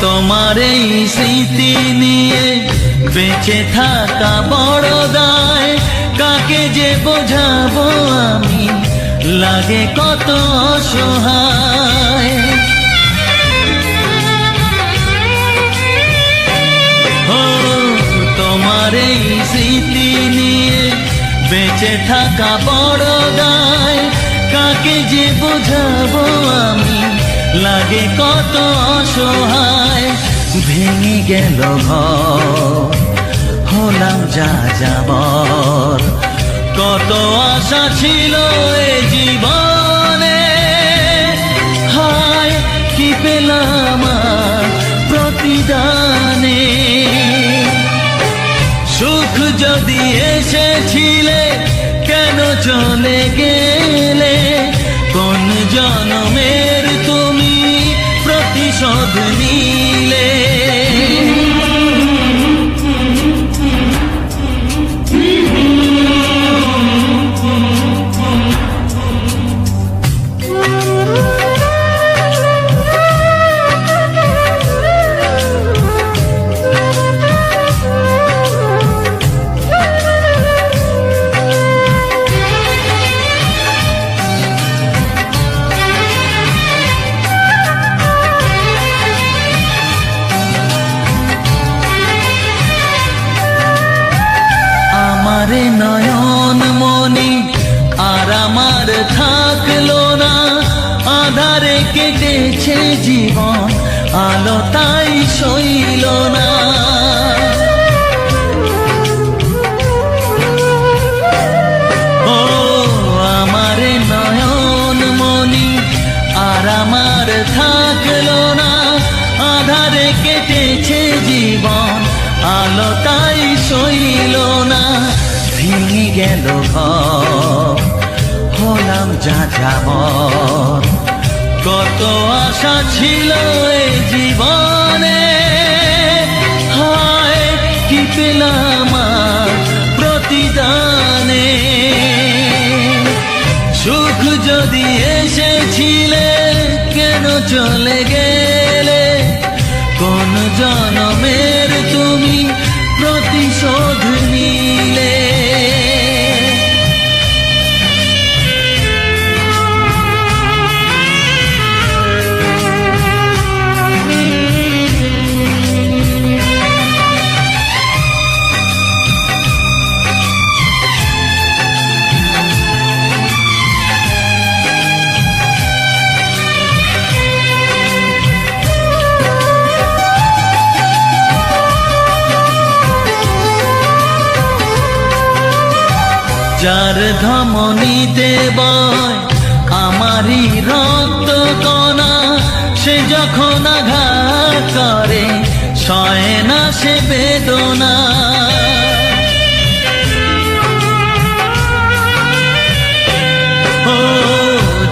তোমার এই স্মৃতি নিয়ে বেঁচে থাকা বড় দায়, কাকে যে বোঝাবো আমি, লাগে কত অসহায়। ও তোমার এই স্মৃতি নিয়ে বেঁচে থাকা বড় দায়, কাকে যে বোঝাবো আমি, লাগে কত অসহায়। ভেঙে গেল ঘর, হলাম যা যাবার, কত আশা ছিল এ জীবনে, হায় কি পেলাম আর প্রতিদানে। সুখ যদি এসেছিলে কেন চলে গেলে, কোন জনমের তুমি প্রতিশোধ নিলে। আমারে নয়ন মনি আর আমার থাকলো না, আধারে কেটেছে জীবন, আলো তাই সইল না। ও আমারে নয়ন মনি আর আমার থাকলো না, আধারে কেটেছে জীবন, আলো তাই সইল না। ভেঙে গেল ঘর, হলাম যা যাবার, কত আশা ছিল এই জীবনে, হায় কি পেলাম আর প্রতিদানে। সুখ যদি এসেছিলে কেন চলে গেলে, কোন জনমের তুমি প্রতিশোধ নিলে। যার ধমনীতে বয় আমারই রক্ত কণা, সে যখন আঘাত করে সয় না সে বেদনা। ও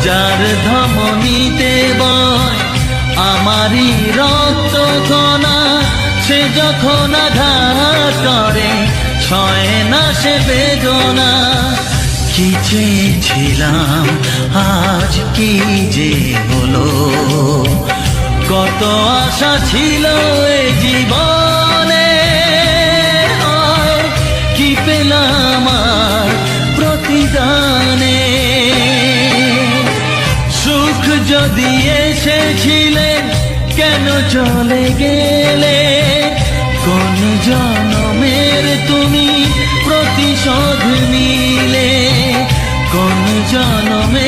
যার ধমনীতে বয় আমারই রক্ত কণা, সে যখন আঘাত করে সয় না সে বেদনা। কি চেয়েছিলাম আজ কি যে হলো, কত আশা ছিল এ জীবনে, কি পেলাম আর প্রতিদানে। সুখ যদি এসেছিলে কেন চলে গেলে, কোন জনমের তুমি প্রতিশোধ নিলে, কোন জনমে